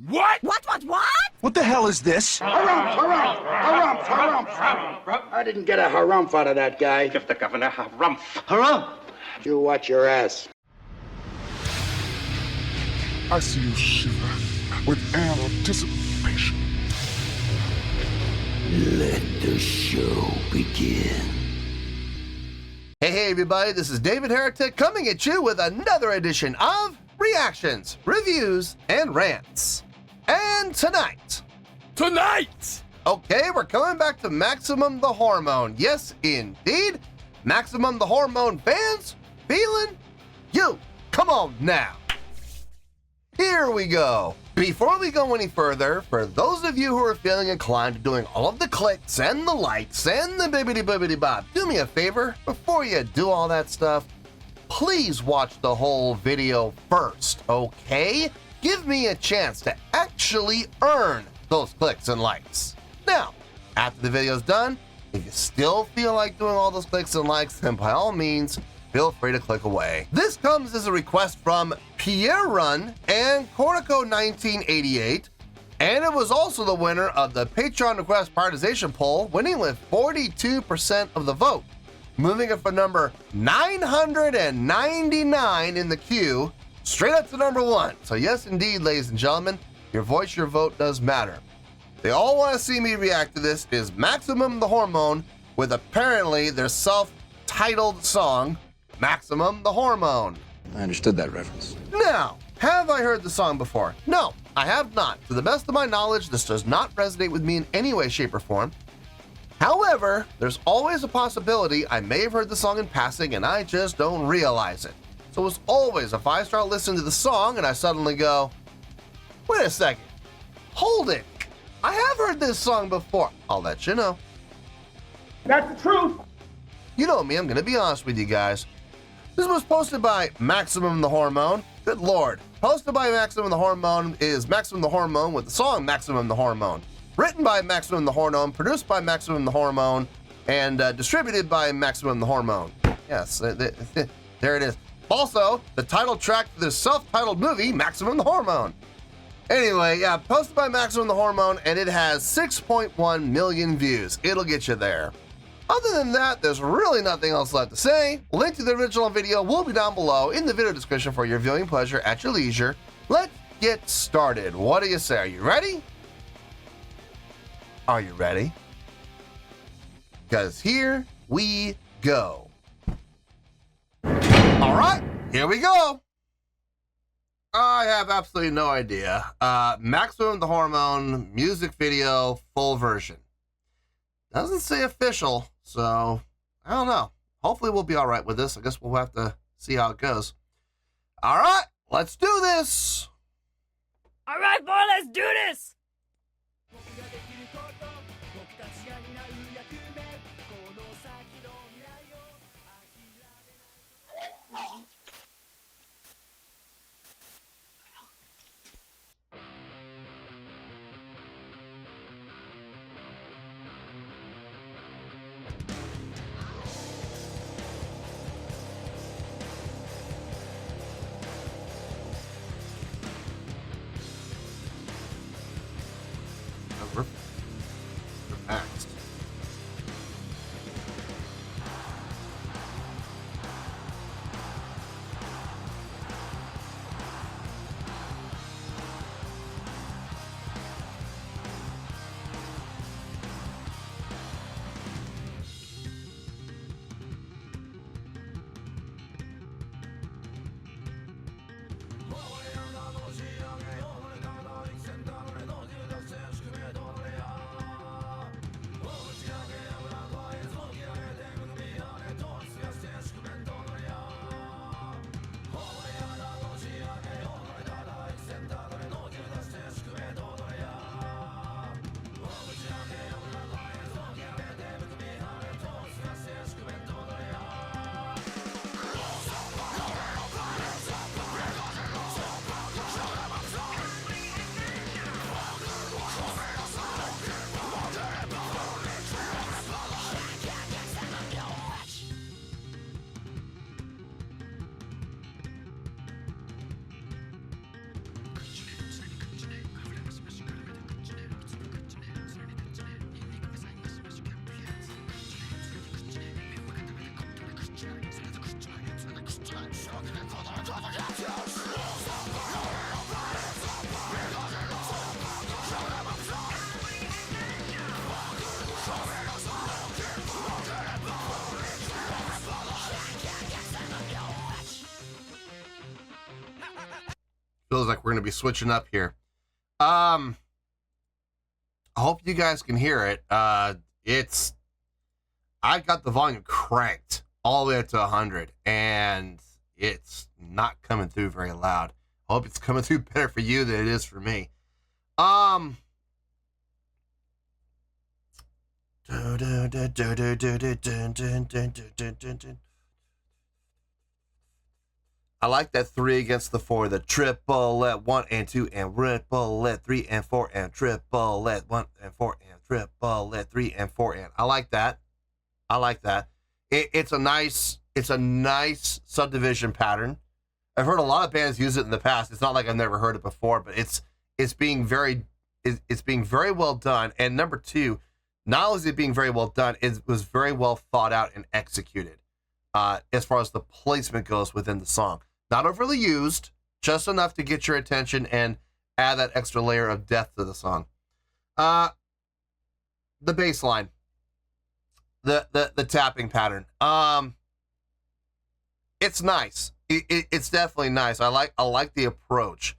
What? What? What the hell is this? Harumph. I didn't get a harumph out of that guy. Give the governor harumph. Harumph! You watch your ass. I see you shiver with anticipation. Let the show begin. Hey everybody, this is David Heretic coming at you with another edition of Reactions, Reviews, and Rants. And tonight, okay, we're coming back to Maximum The Hormone. Yes, indeed, Maximum The Hormone fans, feeling you. Come on now. Here we go. Before we go any further, for those of you who are feeling inclined to doing all of the clicks and the likes and the bibbidi-bobbidi-bob, do me a favor, before you do all that stuff, please watch the whole video first, okay? Give me a chance to actually earn those clicks and likes. Now, after the video's done, if you still feel like doing all those clicks and likes, then by all means, feel free to click away. This comes as a request from Pierre Run and Cornico 1988, and it was also the winner of the Patreon request prioritization poll, winning with 42% of the vote, moving it from number 999 in the queue straight up to number 1. So yes, indeed, ladies and gentlemen, your voice, your vote does matter. They all want to see me react to this is Maximum The Hormone with apparently their self-titled song, Maximum The Hormone. I understood that reference. Now, have I heard the song before? No, I have not. To the best of my knowledge, this does not resonate with me in any way, shape, or form. However, there's always a possibility I may have heard the song in passing and I just don't realize it. So as always, if I start listening to the song and I suddenly go, wait a second, hold it, I have heard this song before, I'll let you know. That's the truth. You know me, I'm gonna be honest with you guys. This was posted by Maximum The Hormone. Good Lord. Posted by Maximum The Hormone is Maximum The Hormone with the song Maximum The Hormone. Written by Maximum The Hormone, produced by Maximum The Hormone, and distributed by Maximum The Hormone. Yes, there it is. Also, the title track for this self-titled movie, Maximum The Hormone. Anyway, yeah, posted by Maximum The Hormone, and it has 6.1 million views. It'll get you there. Other than that, there's really nothing else left to say. Link to the original video will be down below in the video description for your viewing pleasure at your leisure. Let's get started. What do you say? Are you ready? Are you ready? Because here we go. All right, here we go. I have absolutely no idea. Maximum The Hormone music video full version. Doesn't say official, so I don't know. Hopefully we'll be all right with this. I guess we'll have to see how it goes. All right, let's do this. All right, boy, let's do this. Relaxed. feels like we're going to be switching up here. I hope you guys can hear it. I've got the volume cranked all the way up to 100, and it's not coming through very loud. I hope it's coming through better for you than it is for me. I like that 3 against the 4, the triple at 1 and 2 and ripple at 3 and 4 and triple at 1 and 4 and triple at 3 and 4 and. I like that. It's a nice subdivision pattern. I've heard a lot of bands use it in the past. It's not like I've never heard it before, but it's being very well done. And number 2, not only is it being very well done, it was very well thought out and executed as far as the placement goes within the song. Not overly used, just enough to get your attention and add that extra layer of depth to the song. The bass line, the tapping pattern. It's nice. It's definitely nice. I like the approach.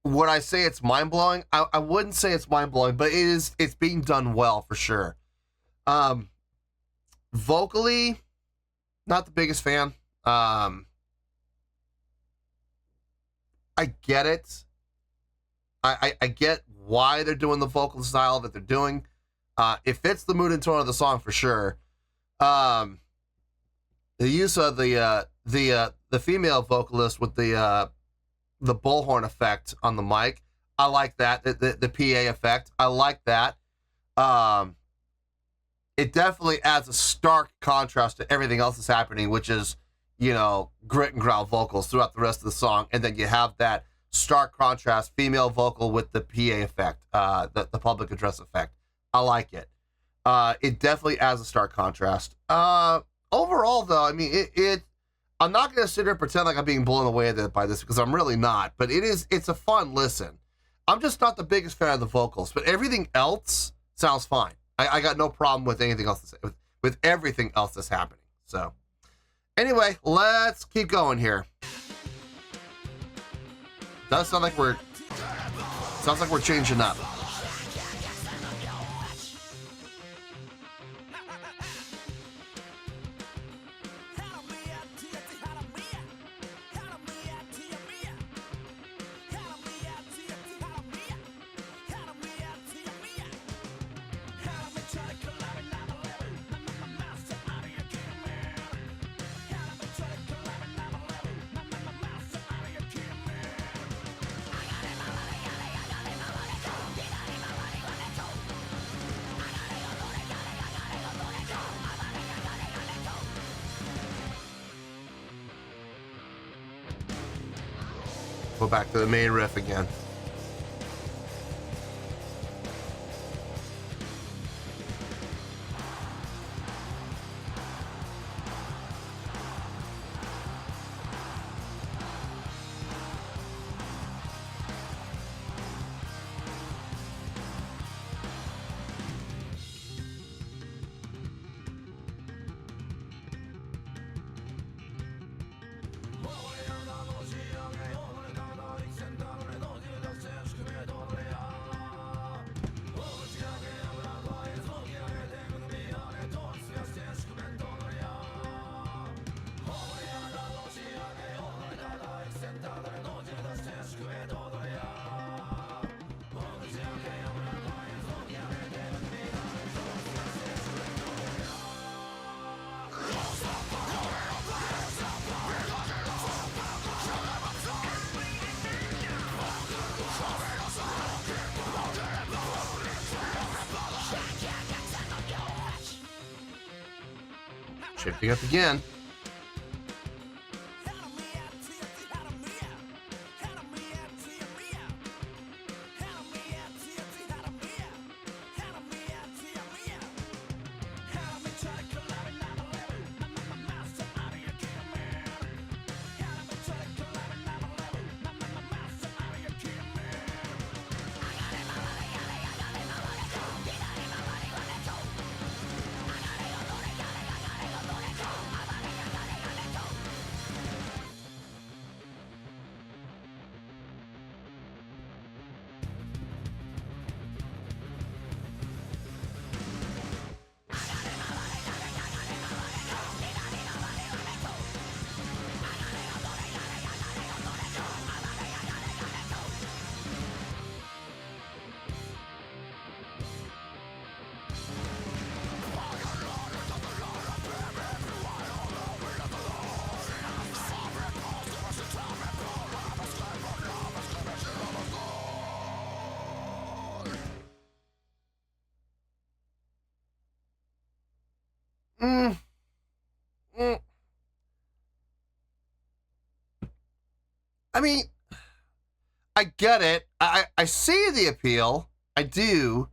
Would I say it's mind-blowing? I wouldn't say it's mind-blowing, but it's being done well for sure. Vocally, not the biggest fan. I get it. I get why they're doing the vocal style that they're doing. It fits the mood and tone of the song for sure. The use of the female vocalist with the bullhorn effect on the mic, I like that. The PA effect, I like that. It definitely adds a stark contrast to everything else that's happening, which is, grit and growl vocals throughout the rest of the song, and then you have that stark contrast, female vocal with the PA effect, the public address effect. I like it. It definitely adds a stark contrast. Overall, though, I mean, I'm not going to sit here and pretend like I'm being blown away by this, because I'm really not, but it's a fun listen. I'm just not the biggest fan of the vocals, but everything else sounds fine. I got no problem with anything else, with everything else that's happening. So anyway, let's keep going here. Does sound like we're changing up. Go back to the main riff again. Shifting up again. I mean, I get it. I see the appeal. I do.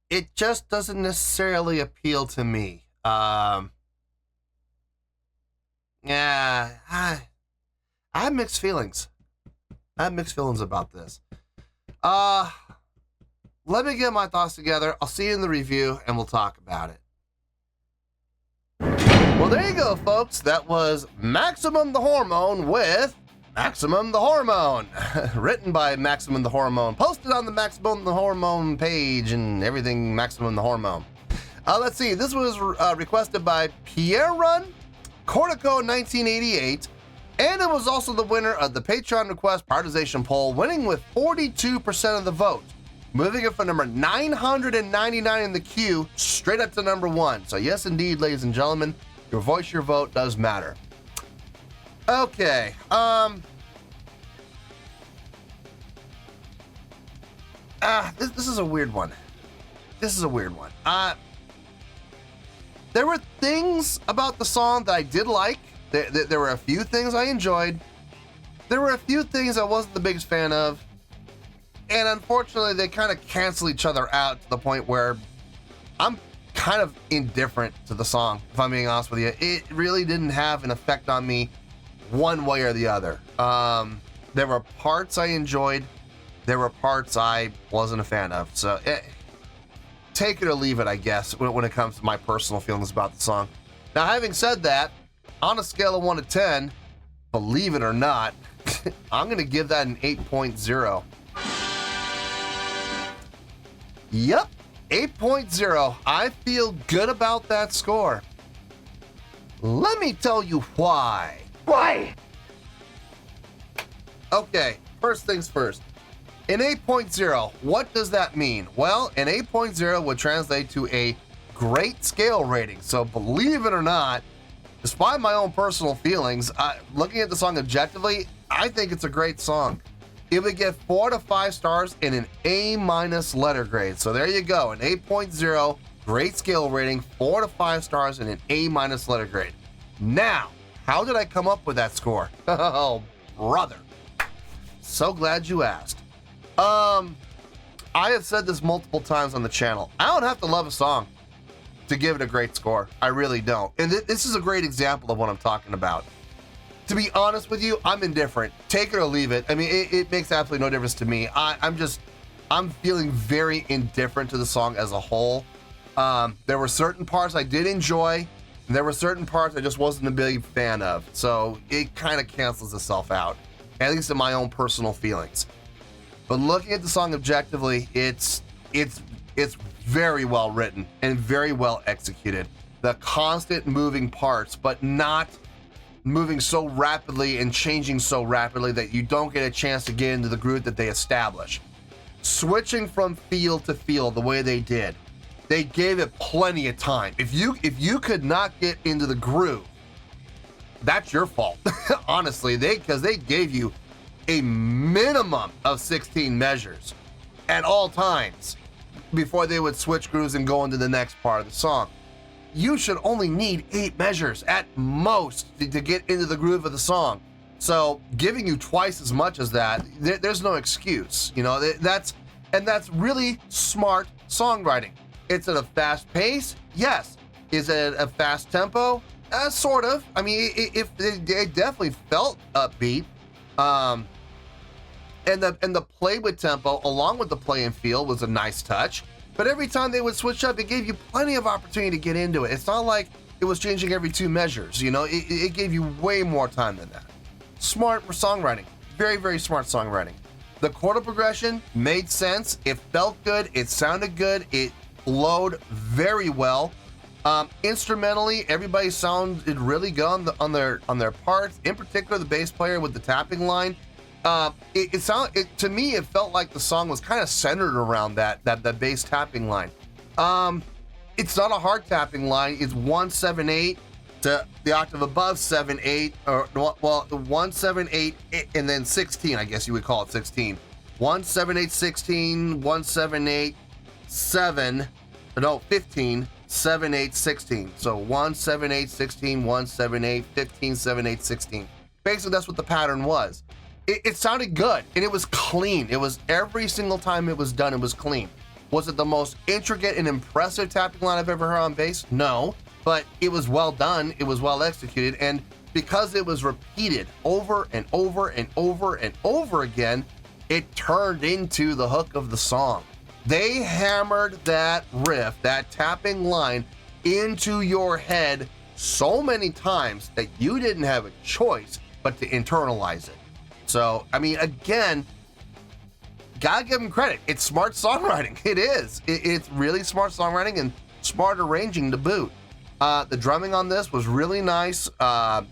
It just doesn't necessarily appeal to me. Yeah, I have mixed feelings. I have mixed feelings about this. Let me get my thoughts together. I'll see you in the review, and we'll talk about it. Well, there you go, folks. That was Maximum The Hormone with Maximum The Hormone. Written by Maximum The Hormone. Posted on the Maximum The Hormone page and everything Maximum The Hormone. Let's see. This was requested by Pierre Run, Cortico 1988, and it was also the winner of the Patreon request prioritization poll, winning with 42% of the vote, moving it from number 999 in the queue straight up to number 1. So yes, indeed, ladies and gentlemen, your voice, your vote does matter. Okay, this is a weird one. There were things about the song that I did like. There were a few things I enjoyed. There were a few things I wasn't the biggest fan of. And unfortunately, they kind of cancel each other out to the point where I'm kind of indifferent to the song, if I'm being honest with you. It really didn't have an effect on me one way or the other. There were parts I enjoyed. There were parts I wasn't a fan of. So take it or leave it, I guess, when it comes to my personal feelings about the song. Now, having said that, on a scale of 1 to 10, believe it or not, I'm going to give that an 8.0. Yep, 8.0. I feel good about that score. Let me tell you why. Why? Okay, first things first. An 8.0, what does that mean? Well, an 8.0 would translate to a great scale rating. So believe it or not, despite my own personal feelings, looking at the song objectively, I think it's a great song. It would get 4 to 5 stars in an A- letter grade. So there you go, an 8.0, great scale rating, 4 to 5 stars in an A- letter grade. Now, how did I come up with that score? Oh, brother. So glad you asked. I have said this multiple times on the channel. I don't have to love a song to give it a great score. I really don't. And this is a great example of what I'm talking about. To be honest with you, I'm indifferent. Take it or leave it. I mean, it makes absolutely no difference to me. I'm feeling very indifferent to the song as a whole. There were certain parts I did enjoy, and there were certain parts I just wasn't a big fan of. So it kind of cancels itself out, at least in my own personal feelings. But looking at the song objectively, it's very well written and very well executed. The constant moving parts, but not moving so rapidly and changing so rapidly that you don't get a chance to get into the groove that they establish. Switching from field to field the way they did, they gave it plenty of time. If you could not get into the groove, that's your fault. Honestly, because they gave you a minimum of 16 measures at all times before they would switch grooves and go into the next part of the song. You should only need 8 measures at most to get into the groove of the song. So giving you twice as much as that, there's no excuse. You know, that's really smart songwriting. It's at a fast pace, yes. Is it a fast tempo? Sort of. I mean, it definitely felt upbeat. And the play with tempo, along with the play and feel, was a nice touch. But every time they would switch up, it gave you plenty of opportunity to get into it. It's not like it was changing every 2 measures. You know, it gave you way more time than that. Smart songwriting. Very, very smart songwriting. The chord progression made sense. It felt good. It sounded good. It flowed very well. Instrumentally, everybody sounded really good on their parts. In particular, the bass player with the tapping line. To me, it felt like the song was kind of centered around that bass tapping line. It's not a hard tapping line. It's 1-7-8 to the octave above 7-8, or 1-7-8 and then 16. I guess you would call it 16. 1-7-8 16, 1-7-8 7. No, 15. 7, 8, 16. So 1, 7, 8, 16, 1, 7, 8, 15, 7, 8, 16. Basically, that's what the pattern was. It sounded good, and it was clean. It was every single time it was done, it was clean. Was it the most intricate and impressive tapping line I've ever heard on bass? No, but it was well done. It was well executed, and because it was repeated over and over and over and over again, it turned into the hook of the song. They hammered that riff, that tapping line, into your head so many times that you didn't have a choice but to internalize it. So, I mean, again, gotta give them credit. It's smart songwriting. It is. It's really smart songwriting and smart arranging to boot. The drumming on this was really nice.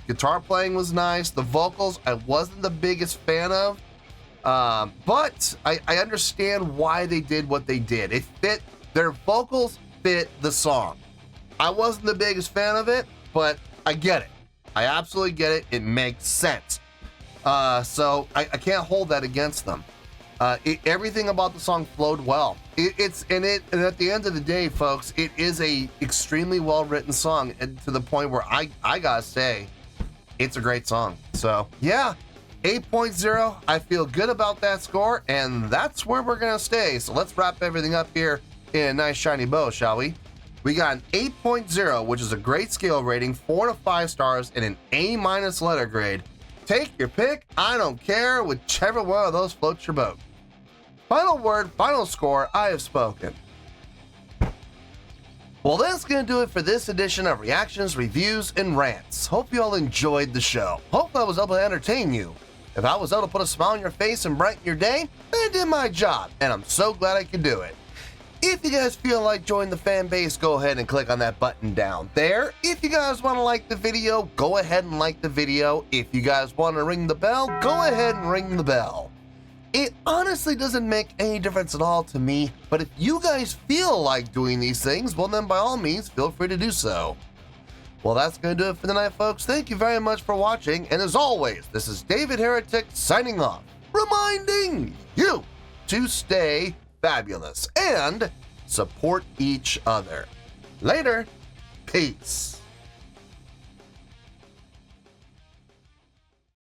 Guitar playing was nice. The vocals, I wasn't the biggest fan of. But I understand why they did what they did. It fit, their vocals fit the song. I wasn't the biggest fan of it, but I get it. I absolutely get it. It makes sense. So I can't hold that against them. Everything about the song flowed well. And at the end of the day, folks, it is a extremely well-written song, and to the point where I gotta say, it's a great song. So yeah, 8.0. I feel good about that score, and that's where we're gonna stay. So let's wrap everything up here in a nice shiny bow, shall we? We got an 8.0, which is a great scale rating, 4 to 5 stars, and an A- letter grade. Take your pick. I don't care. Whichever one of those floats your boat. Final word, final score. I have spoken. Well, that's going to do it for this edition of Reactions, Reviews, and Rants. Hope you all enjoyed the show. Hope I was able to entertain you. If I was able to put a smile on your face and brighten your day, then I did my job, and I'm so glad I could do it. If you guys feel like joining the fan base, go ahead and click on that button down there. If you guys want to like the video, go ahead and like the video. If you guys want to ring the bell, go ahead and ring the bell. It honestly doesn't make any difference at all to me, but if you guys feel like doing these things, well then by all means, feel free to do so. Well, that's going to do it for tonight, folks. Thank you very much for watching, and as always, this is David Heretic signing off, reminding you to stay fabulous and support each other. Later. Peace.